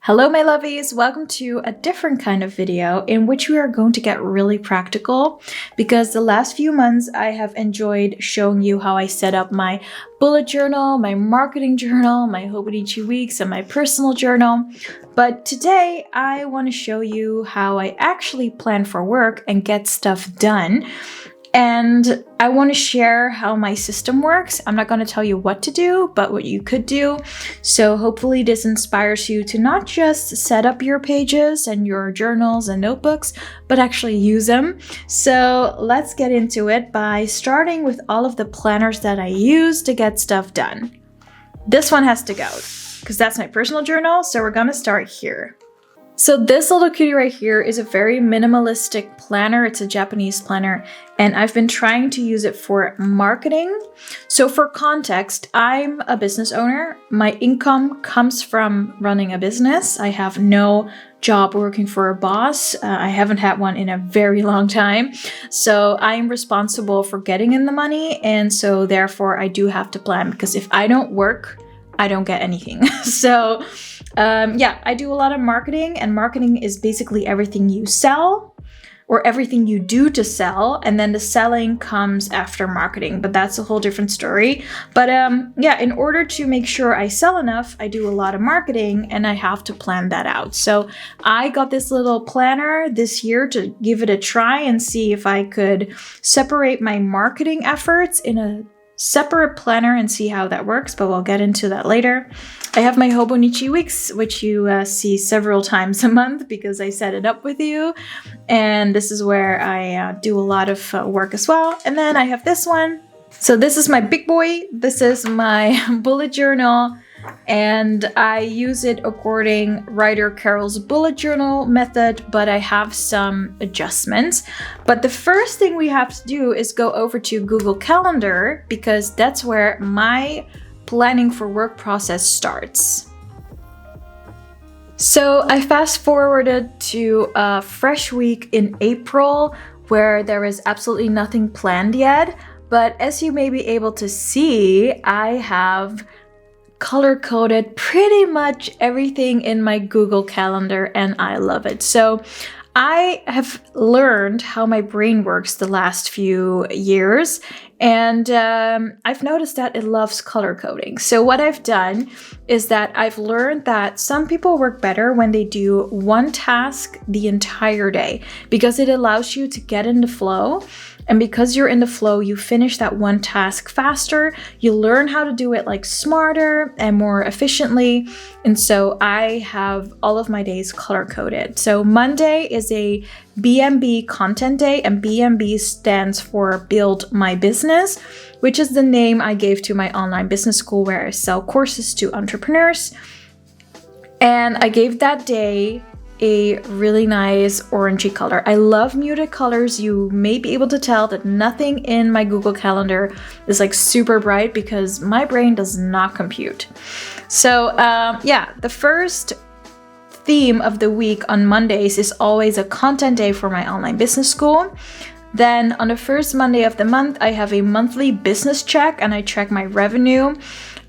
Hello my lovies, welcome to a different kind of video in which we are going to get really practical because the last few months I have enjoyed showing you how I set up my bullet journal, my marketing journal, my Hobonichi weeks, and my personal journal. But today I want to show you how I actually plan for work and get stuff done. And I want to share how my system works. I'm not going to tell you what to do, but what you could do. So hopefully this inspires you to not just set up your pages and your journals and notebooks, but actually use them. So let's get into it by starting with all of the planners that I use to get stuff done. This one has to go because that's my personal journal. So we're going to start here. So this little cutie right here is a very minimalistic planner. It's a Japanese planner, and I've been trying to use it for marketing. So for context, I'm a business owner. My income comes from running a business. I have no job working for a boss. I haven't had one in a very long time. So I'm responsible for getting in the money. And so therefore I do have to plan, because if I don't work, I don't get anything. So yeah, I do a lot of marketing, and marketing is basically everything you sell or everything you do to sell. And then the selling comes after marketing, but that's a whole different story. But yeah, in order to make sure I sell enough, I do a lot of marketing and I have to plan that out. So I got this little planner this year to give it a try and see if I could separate my marketing efforts in a separate planner and see how that works, but we'll get into that later. I have my Hobonichi weeks, which you see several times a month because I set it up with you. And this is where I do a lot of work as well. And then I have this one. So this is my big boy. This is my bullet journal. And I use it according writer Carol's bullet journal method, but I have some adjustments. But the first thing we have to do is go over to Google Calendar, because that's where my planning for work process starts. So I fast forwarded to a fresh week in April where there is absolutely nothing planned yet. But as you may be able to see, I have color-coded pretty much everything in my Google Calendar, and I love it. So I have learned how my brain works the last few years, and I've noticed that it loves color coding. So what I've done is that I've learned that some people work better when they do one task the entire day, because it allows you to get in the flow. And because you're in the flow, you finish that one task faster. You learn how to do it like smarter and more efficiently. And so I have all of my days color coded. So Monday is a BMB content day, and BMB stands for Build My Business, which is the name I gave to my online business school where I sell courses to entrepreneurs. And I gave that day a really nice orangey color. I love muted colors. You may be able to tell that nothing in my Google Calendar is like super bright because my brain does not compute. So yeah, the first theme of the week on Mondays is always a content day for my online business school. Then on the first Monday of the month, I have a monthly business check and I check my revenue.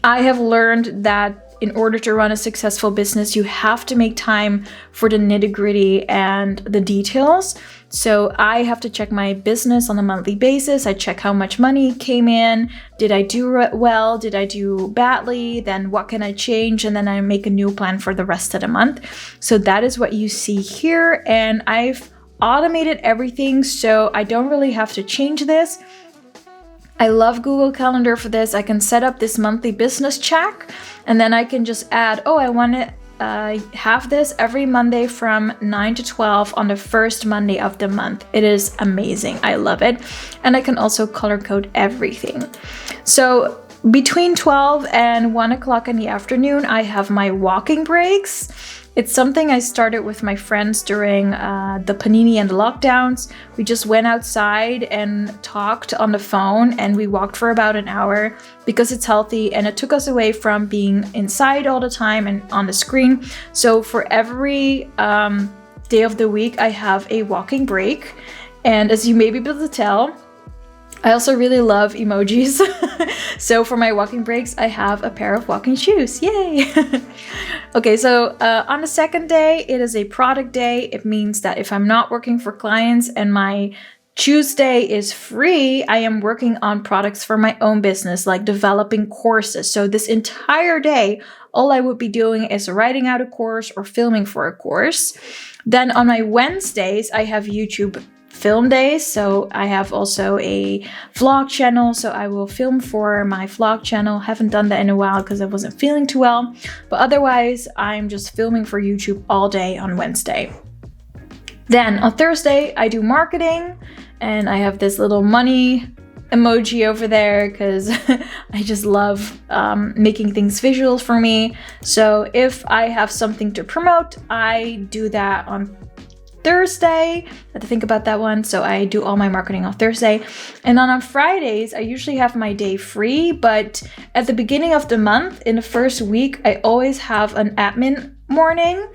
I have learned that in order to run a successful business, you have to make time for the nitty-gritty and the details. So I have to check my business on a monthly basis. I check how much money came in. Did I do well? Did I do badly? Then what can I change? And then I make a new plan for the rest of the month. So that is what you see here. And I've automated everything, so I don't really have to change this. I love Google Calendar for this. I can set up this monthly business check, and then I can just add, oh, I want to have this every Monday from 9 to 12 on the first Monday of the month. It is amazing. I love it. And I can also color code everything. So between 12 and 1 o'clock in the afternoon, I have my walking breaks. It's something I started with my friends during the panini and the lockdowns. We just went outside and talked on the phone, and we walked for about an hour because it's healthy and it took us away from being inside all the time and on the screen. So for every day of the week, I have a walking break. And as you may be able to tell, I also really love emojis. So for my walking breaks, I have a pair of walking shoes. Yay! Okay, so on the second day, it is a product day. It means that if I'm not working for clients and my Tuesday is free, I am working on products for my own business, like developing courses. So this entire day, all I would be doing is writing out a course or filming for a course. Then on my Wednesdays, I have YouTube film days. So I have also a vlog channel. So I will film for my vlog channel. Haven't done that in a while because I wasn't feeling too well. But otherwise, I'm just filming for YouTube all day on Wednesday. Then on Thursday, I do marketing, and I have this little money emoji over there because I just love making things visual for me. So if I have something to promote, I do that on Thursday. I have to think about that one. So I do all my marketing on Thursday. And then on Fridays, I usually have my day free. But at the beginning of the month, in the first week, I always have an admin morning.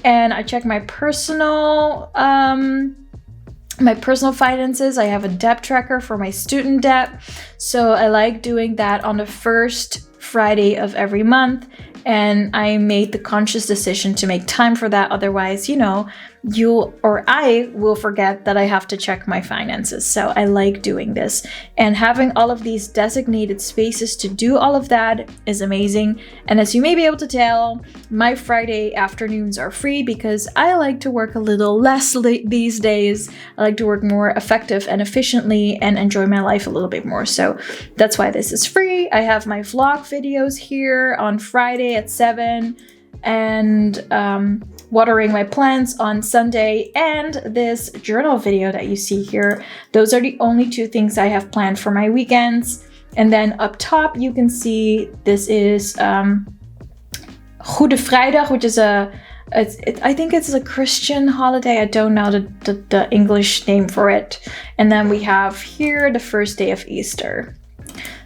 And I check my personal finances. I have a debt tracker for my student debt. So I like doing that on the first Friday of every month. And I made the conscious decision to make time for that. Otherwise, I will forget that I have to check my finances. So I like doing this. And having all of these designated spaces to do all of that is amazing. And as you may be able to tell, my Friday afternoons are free because I like to work a little less these days. I like to work more effective and efficiently and enjoy my life a little bit more. So that's why this is free. I have my vlog videos here on Friday at 7 and watering my plants on Sunday, and this journal video that you see here. Those are the only two things I have planned for my weekends. And then up top you can see this is Goede Vrijdag, which is I think it's a Christian holiday. I don't know the English name for it. And then we have here the first day of Easter.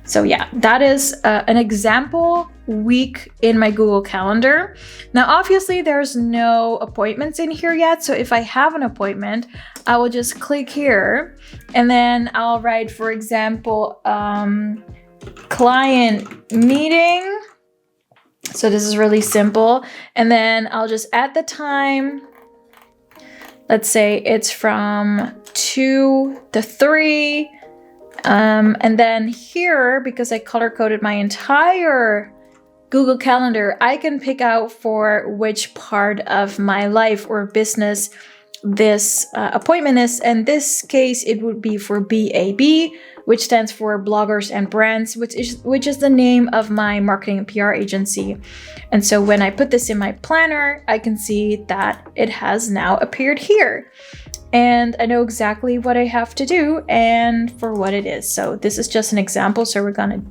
So yeah, that is an example week in my Google Calendar. Now, obviously, there's no appointments in here yet. So if I have an appointment, I will just click here and then I'll write, for example, client meeting. So this is really simple. And then I'll just add the time. Let's say it's from 2 to 3. And then here, because I color coded my entire Google Calendar, I can pick out for which part of my life or business this appointment is. In this case, it would be for BAB, which stands for Bloggers and Brands, which is the name of my marketing and PR agency. And so when I put this in my planner, I can see that it has now appeared here. And I know exactly what I have to do and for what it is. So this is just an example, so we're gonna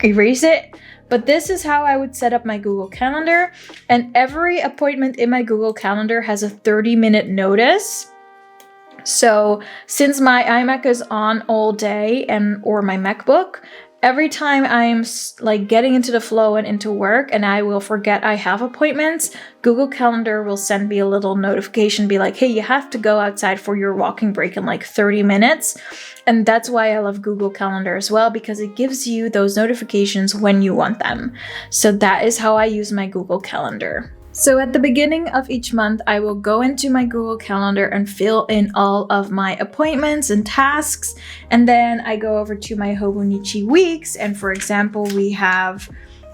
erase it. But this is how I would set up my Google Calendar. And every appointment in my Google Calendar has a 30-minute notice. So since my iMac is on all day or my MacBook, every time I'm like getting into the flow and into work and I will forget I have appointments, Google Calendar will send me a little notification, be like, hey, you have to go outside for your walking break in like 30 minutes. And that's why I love Google Calendar as well, because it gives you those notifications when you want them. So that is how I use my Google Calendar. So at the beginning of each month, I will go into my Google Calendar and fill in all of my appointments and tasks. And then I go over to my Hobonichi weeks. And for example, we have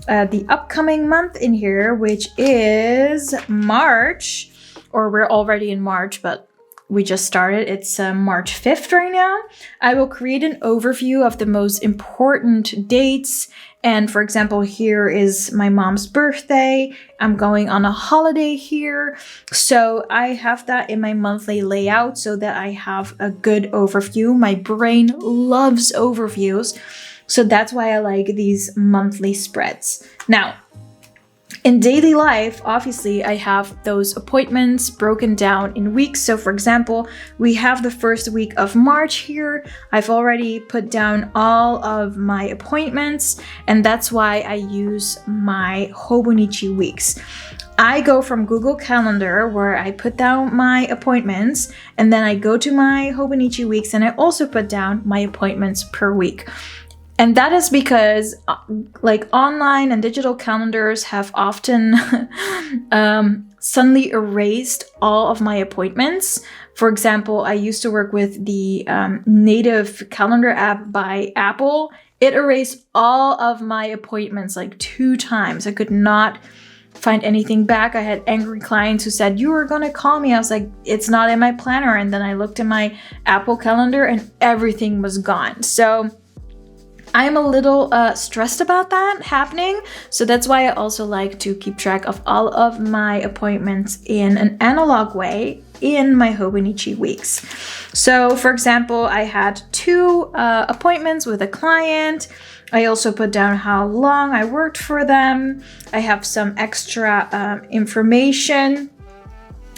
the upcoming month in here, which is March, or we're already in March, but we just started. It's March 5th right now. I will create an overview of the most important dates. And for example, here is my mom's birthday. I'm going on a holiday here. So I have that in my monthly layout so that I have a good overview. My brain loves overviews. So that's why I like these monthly spreads. Now, in daily life, obviously, I have those appointments broken down in weeks. So for example, we have the first week of March here. I've already put down all of my appointments, and that's why I use my Hobonichi weeks. I go from Google Calendar, where I put down my appointments, and then I go to my Hobonichi weeks, and I also put down my appointments per week. And that is because like online and digital calendars have often suddenly erased all of my appointments. For example, I used to work with the native calendar app by Apple. It erased all of my appointments like 2 times. I could not find anything back. I had angry clients who said, "You were gonna call me." I was like, "It's not in my planner." And then I looked in my Apple calendar and everything was gone. So I'm a little stressed about that happening. So that's why I also like to keep track of all of my appointments in an analog way in my Hobonichi weeks. So for example, I had 2 appointments with a client. I also put down how long I worked for them. I have some extra information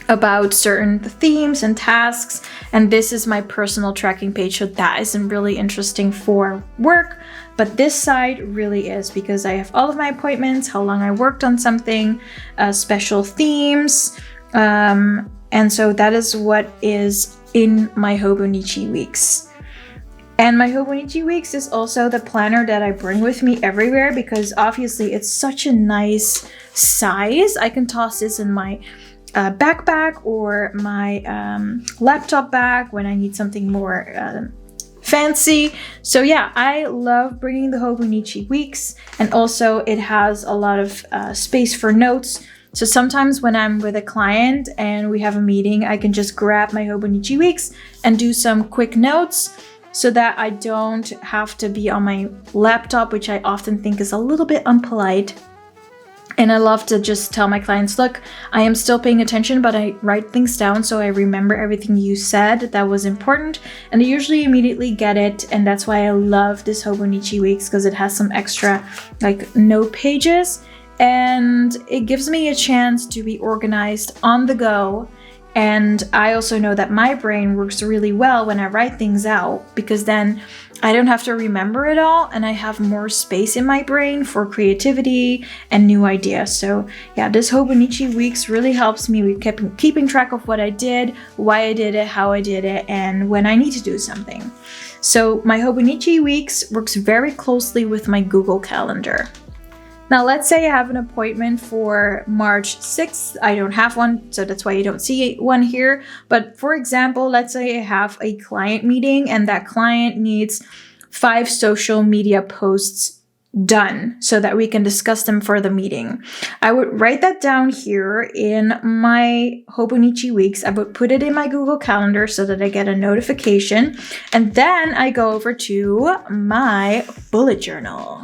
about certain themes and tasks, and this is my personal tracking page, so that isn't really interesting for work, but this side really is, because I have all of my appointments, how long I worked on something, special themes, and so that is what is in my Hobonichi weeks. And my Hobonichi weeks is also the planner that I bring with me everywhere, because obviously it's such a nice size. I can toss this in my backpack or my laptop bag when I need something more fancy. So yeah, I love bringing the Hobonichi weeks, and also it has a lot of space for notes. So sometimes when I'm with a client and we have a meeting, I can just grab my Hobonichi weeks and do some quick notes, so that I don't have to be on my laptop, which I often think is a little bit unpolite. And I love to just tell my clients, look, I am still paying attention, but I write things down so I remember everything you said that was important. And they usually immediately get it. And that's why I love this Hobonichi weeks, because it has some extra like note pages. And it gives me a chance to be organized on the go. And I also know that my brain works really well when I write things out, because then I don't have to remember it all, and I have more space in my brain for creativity and new ideas. So yeah, this Hobonichi weeks really helps me with keeping track of what I did, why I did it, how I did it, and when I need to do something. So my Hobonichi weeks works very closely with my Google Calendar. Now, let's say I have an appointment for March 6th. I don't have one, so that's why you don't see one here. But for example, let's say I have a client meeting and that client needs 5 social media posts done so that we can discuss them for the meeting. I would write that down here in my Hobonichi weeks. I would put it in my Google Calendar so that I get a notification. And then I go over to my bullet journal.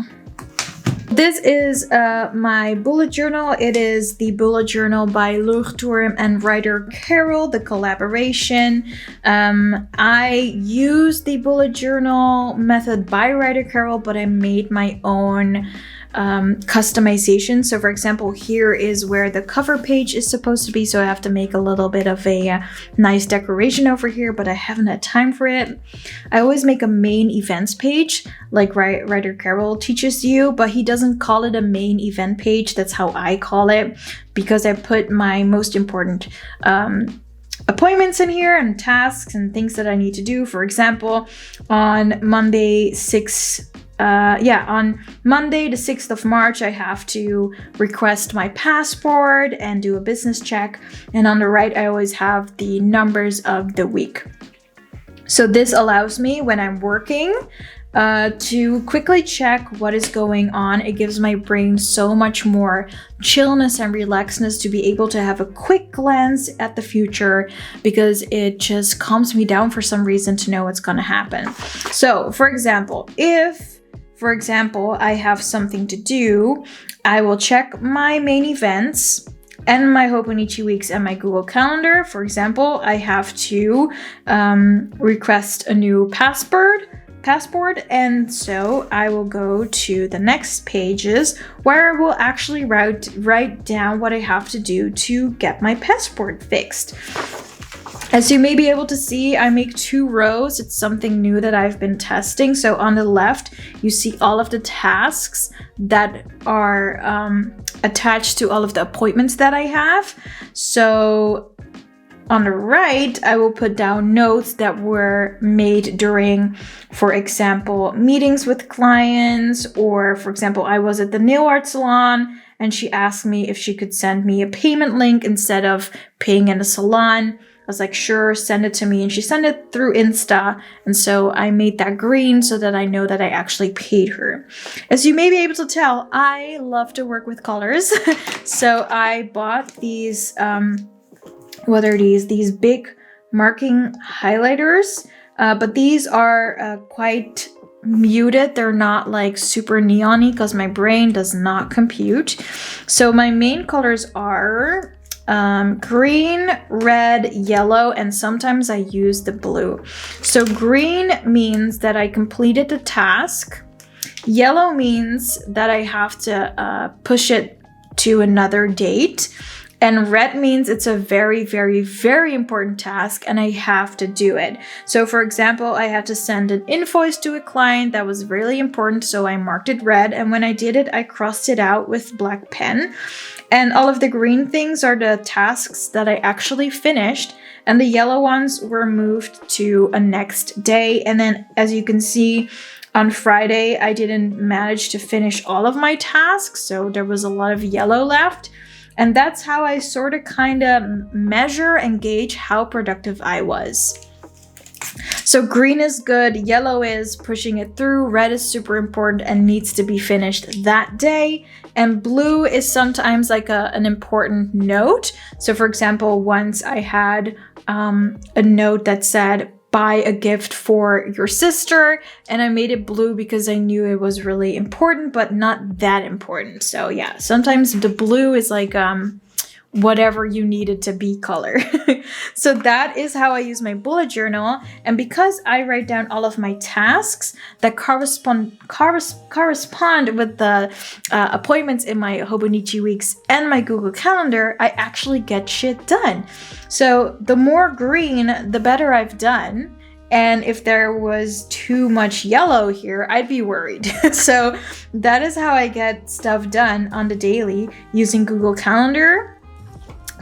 This is my bullet journal. It is the bullet journal by Leuchtturm and Ryder Carroll, the collaboration. I use the bullet journal method by Ryder Carroll, but I made my own customization. So for example, here is where the cover page is supposed to be, so I have to make a little bit of a nice decoration over here, but I haven't had time for it. I always make a main events page like Ryder Carroll teaches you, but he doesn't call it a main event page. That's how I call it, because I put my most important appointments in here and tasks and things that I need to do. For example, on Monday the 6th of March, I have to request my passport and do a business check. And on the right, I always have the numbers of the week. So this allows me, when I'm working, to quickly check what is going on. It gives my brain so much more chillness and relaxedness to be able to have a quick glance at the future, because it just calms me down for some reason to know what's going to happen. So for example, if I have something to do, I will check my main events and my Hobonichi weeks and my Google Calendar. For example, I have to request a new passport, and so I will go to the next pages where I will actually write down what I have to do to get my passport fixed. As you may be able to see, I make 2 rows. It's something new that I've been testing. So on the left, you see all of the tasks that are attached to all of the appointments that I have. So on the right, I will put down notes that were made during, for example, meetings with clients, or for example, I was at the nail art salon and she asked me if she could send me a payment link instead of paying in the salon. I was like, sure, send it to me. And she sent it through Insta. And so I made that green so that I know that I actually paid her. As you may be able to tell, I love to work with colors. So I bought these, what are these? These big marking highlighters. But these are quite muted. They're not like super neon-y because my brain does not compute. So my main colors are green, red, yellow, and sometimes I use the blue. So green means that I completed the task. Yellow means that I have to push it to another date. And red means it's a very, very, very important task and I have to do it. So for example, I had to send an invoice to a client that was really important, so I marked it red. And when I did it, I crossed it out with black pen. And all of the green things are the tasks that I actually finished. And the yellow ones were moved to a next day. And then as you can see, on Friday, I didn't manage to finish all of my tasks. So there was a lot of yellow left. And that's how I sort of kind of measure and gauge how productive I was. So green is good, yellow is pushing it through, red is super important and needs to be finished that day, and blue is sometimes like an important note. So for example, once I had a note that said, buy a gift for your sister, and I made it blue because I knew it was really important, but not that important. So yeah, sometimes the blue is like whatever you needed to be color. So that is how I use my bullet journal. And because I write down all of my tasks that correspond with the appointments in my Hobonichi weeks and my Google Calendar, I actually get shit done. So the more green, the better I've done. And if there was too much yellow here, I'd be worried. So that is how I get stuff done on the daily using Google Calendar,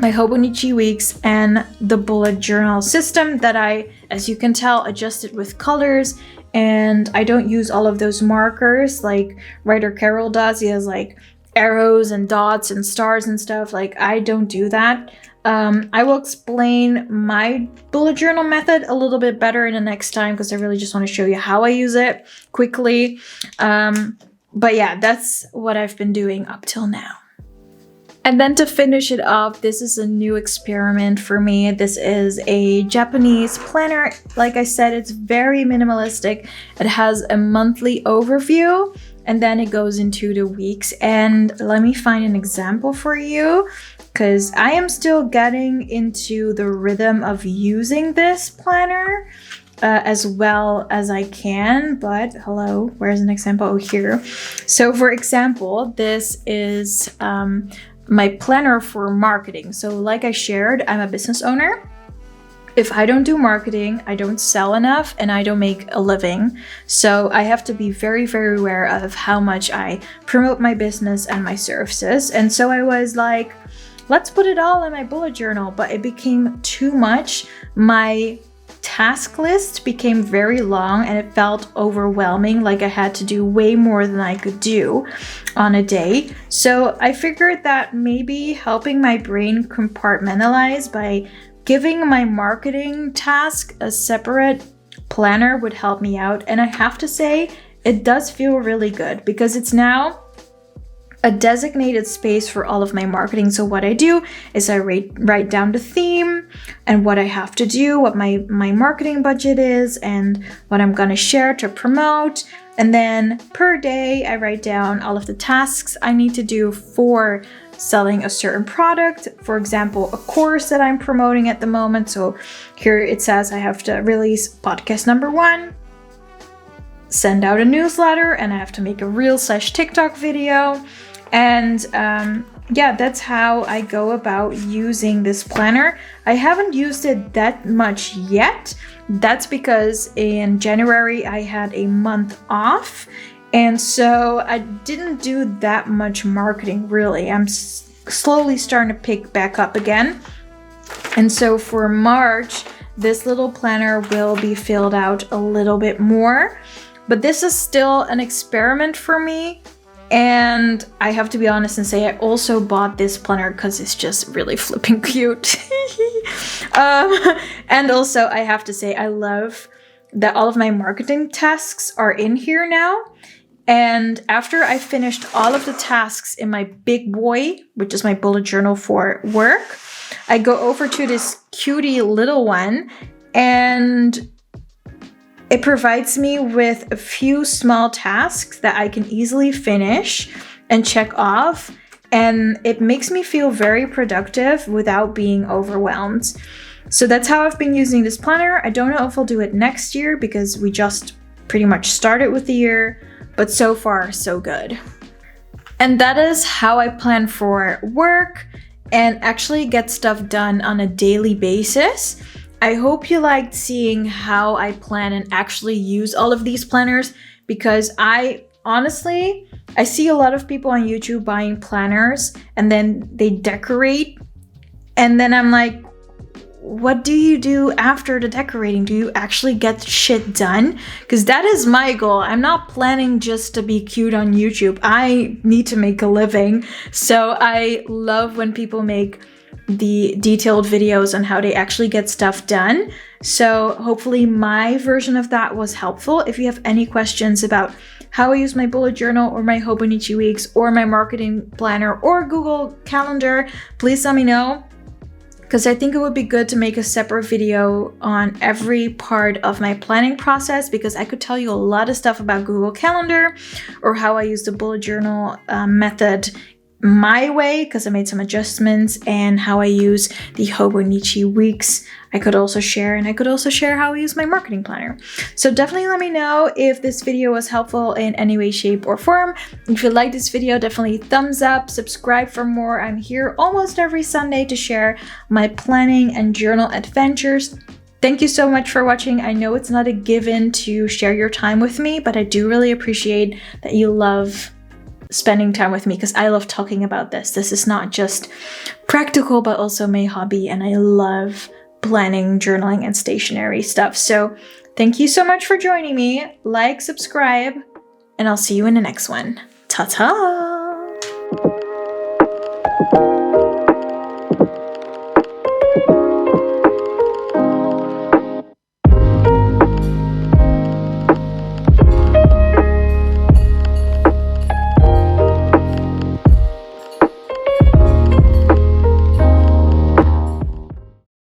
my Hobonichi weeks, and the bullet journal system that I, as you can tell, adjusted with colors. And I don't use all of those markers like writer Carol does. He has like arrows and dots and stars and stuff. Like I don't do that. I will explain my bullet journal method a little bit better in the next time because I really just want to show you how I use it quickly. But yeah, that's what I've been doing up till now. And then to finish it off, this is a new experiment for me. This is a Japanese planner. Like I said, it's very minimalistic. It has a monthly overview and then it goes into the weeks. And let me find an example for you because I am still getting into the rhythm of using this planner as well as I can. But hello, where's an example? Oh, here. So for example, this is my planner for marketing. So like I shared, I'm a business owner. If I don't do marketing, I don't sell enough and I don't make a living. So I have to be very, very aware of how much I promote my business and my services. And so I was like, let's put it all in my bullet journal, but it became too much. My task list became very long and it felt overwhelming, like I had to do way more than I could do on a day. So I figured that maybe helping my brain compartmentalize by giving my marketing task a separate planner would help me out. And I have to say, it does feel really good because it's now a designated space for all of my marketing. So what I do is I write down the theme and what I have to do, what my marketing budget is, and what I'm gonna share to promote. And then per day, I write down all of the tasks I need to do for selling a certain product. For example, a course that I'm promoting at the moment. So here it says I have to release podcast number 1, send out a newsletter, and I have to make a Reel/TikTok video. And yeah, that's how I go about using this planner. I haven't used it that much yet. That's because in January I had a month off And so I didn't do that much marketing really. I'm slowly starting to pick back up again. And so for March, this little planner will be filled out a little bit more, but this is still an experiment for me. And I have to be honest and say I also bought this planner because it's just really flipping cute. And also I have to say I love that all of my marketing tasks are in here now. And after I finished all of the tasks in my big boy, which is my bullet journal for work, I go over to this cutie little one, and it provides me with a few small tasks that I can easily finish and check off. And it makes me feel very productive without being overwhelmed. So that's how I've been using this planner. I don't know if I'll do it next year because we just pretty much started with the year, but so far so good. And that is how I plan for work and actually get stuff done on a daily basis. I hope you liked seeing how I plan and actually use all of these planners, because I see a lot of people on YouTube buying planners and then they decorate, and then I'm like, what do you do after the decorating? Do you actually get shit done? Because that is my goal. I'm not planning just to be cute on YouTube. I need to make a living. So I love when people make the detailed videos on how they actually get stuff done. So hopefully my version of that was helpful. If you have any questions about how I use my bullet journal or my Hobonichi weeks or my marketing planner or Google Calendar, please let me know, because I think it would be good to make a separate video on every part of my planning process, because I could tell you a lot of stuff about Google Calendar or how I use the bullet journal method my way, because I made some adjustments, and how I use the Hobonichi weeks. I could also share how I use my marketing planner. So definitely let me know if this video was helpful in any way, shape, or form. If you like this video, definitely thumbs up, subscribe for more. I'm here almost every Sunday to share my planning and journal adventures. Thank you so much for watching. I know it's not a given to share your time with me, but I do really appreciate that you love spending time with me, because I love talking about this. This is not just practical, but also my hobby, and I love planning, journaling, and stationery stuff. So thank you so much for joining me. Like, subscribe, and I'll see you in the next one. Ta-ta!